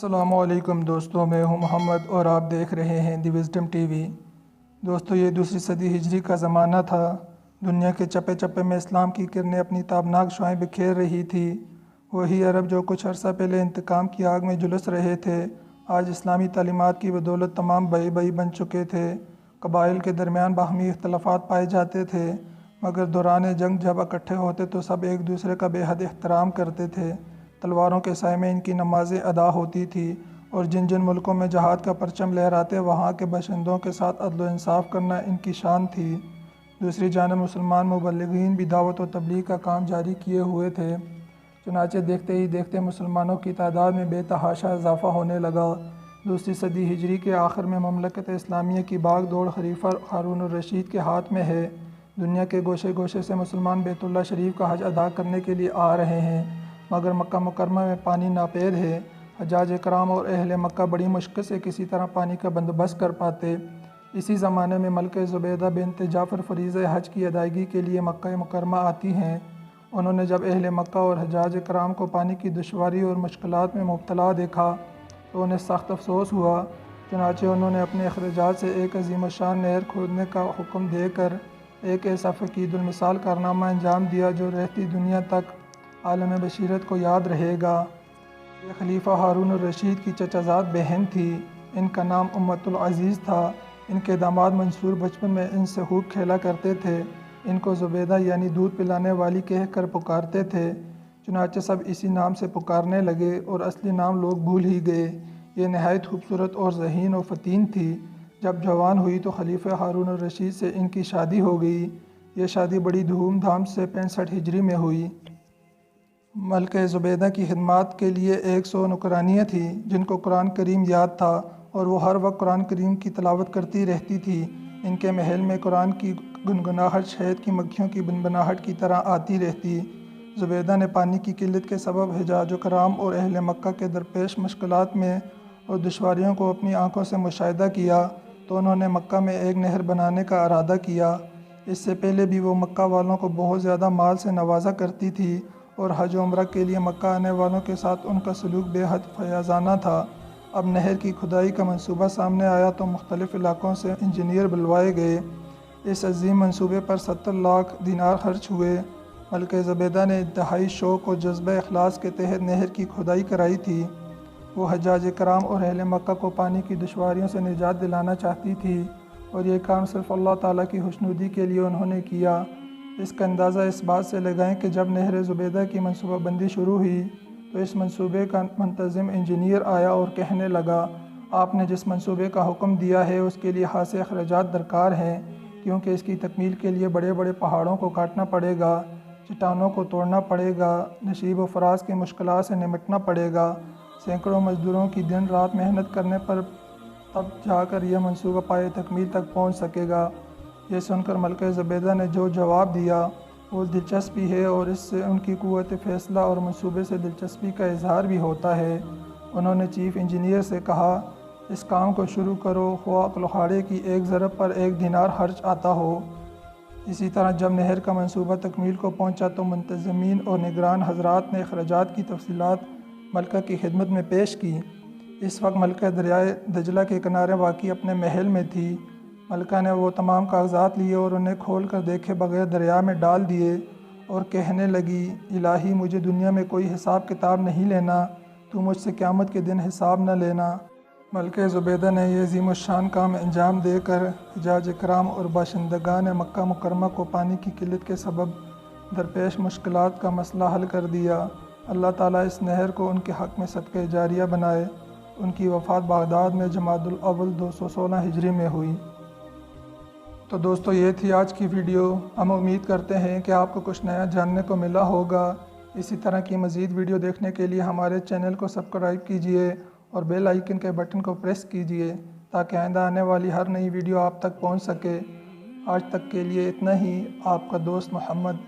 السلام علیکم دوستوں، میں ہوں محمد اور آپ دیکھ رہے ہیں دی وزڈم ٹی وی۔ دوستوں، یہ دوسری صدی ہجری کا زمانہ تھا۔ دنیا کے چپے چپے میں اسلام کی کرنیں اپنی تابناک شعاعیں بکھیر رہی تھی۔ وہی عرب جو کچھ عرصہ پہلے انتقام کی آگ میں جھلس رہے تھے، آج اسلامی تعلیمات کی بدولت تمام بھائی بھائی بن چکے تھے۔ قبائل کے درمیان باہمی اختلافات پائے جاتے تھے، مگر دوران جنگ جب اکٹھے ہوتے تو سب ایک دوسرے کا بے حد احترام کرتے تھے۔ تلواروں کے سائے میں ان کی نمازیں ادا ہوتی تھیں، اور جن جن ملکوں میں جہاد کا پرچم لہراتے وہاں کے باشندوں کے ساتھ عدل و انصاف کرنا ان کی شان تھی۔ دوسری جانب مسلمان مبلغین بھی دعوت و تبلیغ کا کام جاری کیے ہوئے تھے۔ چنانچہ دیکھتے ہی دیکھتے مسلمانوں کی تعداد میں بے تحاشا اضافہ ہونے لگا۔ دوسری صدی ہجری کے آخر میں مملکت اسلامیہ کی باغ دوڑ خلیفہ ہارون الرشید کے ہاتھ میں ہے۔ دنیا کے گوشے گوشے سے مسلمان بیت اللہ شریف کا حج ادا کرنے کے لیے آ رہے ہیں، مگر مکہ مکرمہ میں پانی ناپید ہے۔ حجاج کرام اور اہل مکہ بڑی مشقت سے کسی طرح پانی کا بندوبست کر پاتے۔ اسی زمانے میں ملکہ زبیدہ بنت جعفر فریضہ حج کی ادائیگی کے لیے مکہ مکرمہ آتی ہیں۔ انہوں نے جب اہل مکہ اور حجاج کرام کو پانی کی دشواری اور مشکلات میں مبتلا دیکھا تو انہیں سخت افسوس ہوا۔ چنانچہ انہوں نے اپنے اخراجات سے ایک عظیم الشان نہر کھودنے کا حکم دے کر ایک ایسا فقید المثال کارنامہ انجام دیا جو رہتی دنیا تک عالم بشریت کو یاد رہے گا۔ یہ خلیفہ ہارون الرشید کی چچا زاد بہن تھی۔ ان کا نام امت العزیز تھا۔ ان کے داماد منصور بچپن میں ان سے خوب کھیلا کرتے تھے۔ ان کو زبیدہ یعنی دودھ پلانے والی کہہ کر پکارتے تھے۔ چنانچہ سب اسی نام سے پکارنے لگے اور اصلی نام لوگ بھول ہی گئے۔ یہ نہایت خوبصورت اور ذہین و فطین تھی۔ جب جوان ہوئی تو خلیفہ ہارون الرشید سے ان کی شادی ہو گئی۔ یہ شادی بڑی دھوم دھام سے 65 ہجری میں ہوئی۔ ملکہ زبیدہ کی خدمات کے لیے 100 نوکرانیاں تھیں جن کو قرآن کریم یاد تھا، اور وہ ہر وقت قرآن کریم کی تلاوت کرتی رہتی تھی۔ ان کے محل میں قرآن کی گنگناہٹ شہد کی مکھیوں کی بنبناہٹ کی طرح آتی رہتی۔ زبیدہ نے پانی کی قلت کے سبب حجاج کرام اور اہل مکہ کے درپیش مشکلات میں اور دشواریوں کو اپنی آنکھوں سے مشاہدہ کیا تو انہوں نے مکہ میں ایک نہر بنانے کا ارادہ کیا۔ اس سے پہلے بھی وہ مکہ والوں کو بہت زیادہ مال سے نوازا کرتی تھی، اور حج و عمرہ کے لیے مکہ آنے والوں کے ساتھ ان کا سلوک بے حد فیاضانہ تھا۔ اب نہر کی کھدائی کا منصوبہ سامنے آیا تو مختلف علاقوں سے انجینئر بلوائے گئے۔ اس عظیم منصوبے پر 70 لاکھ دینار خرچ ہوئے۔ ملکہ زبیدہ نے انتہائی شوق اور جذبہ اخلاص کے تحت نہر کی کھدائی کرائی تھی۔ وہ حجاج کرام اور اہل مکہ کو پانی کی دشواریوں سے نجات دلانا چاہتی تھی، اور یہ کام صرف اللہ تعالیٰ کی خوشنودی کے لیے انہوں نے کیا۔ اس کا اندازہ اس بات سے لگائیں کہ جب نہر زبیدہ کی منصوبہ بندی شروع ہوئی تو اس منصوبے کا منتظم انجینئر آیا اور کہنے لگا، آپ نے جس منصوبے کا حکم دیا ہے اس کے لیے خاصے اخراجات درکار ہیں، کیونکہ اس کی تکمیل کے لیے بڑے بڑے پہاڑوں کو کاٹنا پڑے گا، چٹانوں کو توڑنا پڑے گا، نشیب و فراز کی مشکلات سے نمٹنا پڑے گا، سینکڑوں مزدوروں کی دن رات محنت کرنے پر تب جا کر یہ منصوبہ پائے تکمیل تک پہنچ سکے گا۔ یہ سن کر ملکہ زبیدہ نے جو جواب دیا وہ دلچسپی ہے، اور اس سے ان کی قوت فیصلہ اور منصوبے سے دلچسپی کا اظہار بھی ہوتا ہے۔ انہوں نے چیف انجینئر سے کہا، اس کام کو شروع کرو، خواہ لوہاڑے کی ایک ضرب پر 1 دینار خرچ آتا ہو۔ اسی طرح جب نہر کا منصوبہ تکمیل کو پہنچا تو منتظمین اور نگران حضرات نے اخراجات کی تفصیلات ملکہ کی خدمت میں پیش کی۔ اس وقت ملکہ دریائے دجلہ کے کنارے واقع اپنے محل میں تھی۔ ملکہ نے وہ تمام کاغذات لیے اور انہیں کھول کر دیکھے بغیر دریا میں ڈال دیے، اور کہنے لگی، الہی مجھے دنیا میں کوئی حساب کتاب نہیں لینا، تو مجھ سے قیامت کے دن حساب نہ لینا۔ ملکہ زبیدہ نے یہ عظیم الشان کام انجام دے کر حجاج کرام اور باشندگان مکہ مکرمہ کو پانی کی قلت کے سبب درپیش مشکلات کا مسئلہ حل کر دیا۔ اللہ تعالیٰ اس نہر کو ان کے حق میں صدقہ جاریہ بنائے۔ ان کی وفات بغداد میں جمادی الاول 216 ہجری میں ہوئی۔ تو دوستو، یہ تھی آج کی ویڈیو۔ ہم امید کرتے ہیں کہ آپ کو کچھ نیا جاننے کو ملا ہوگا۔ اسی طرح کی مزید ویڈیو دیکھنے کے لیے ہمارے چینل کو سبسکرائب کیجیے اور بیل آئیکن کے بٹن کو پریس کیجیے تاکہ آئندہ آنے والی ہر نئی ویڈیو آپ تک پہنچ سکے۔ آج تک کے لیے اتنا ہی۔ آپ کا دوست محمد۔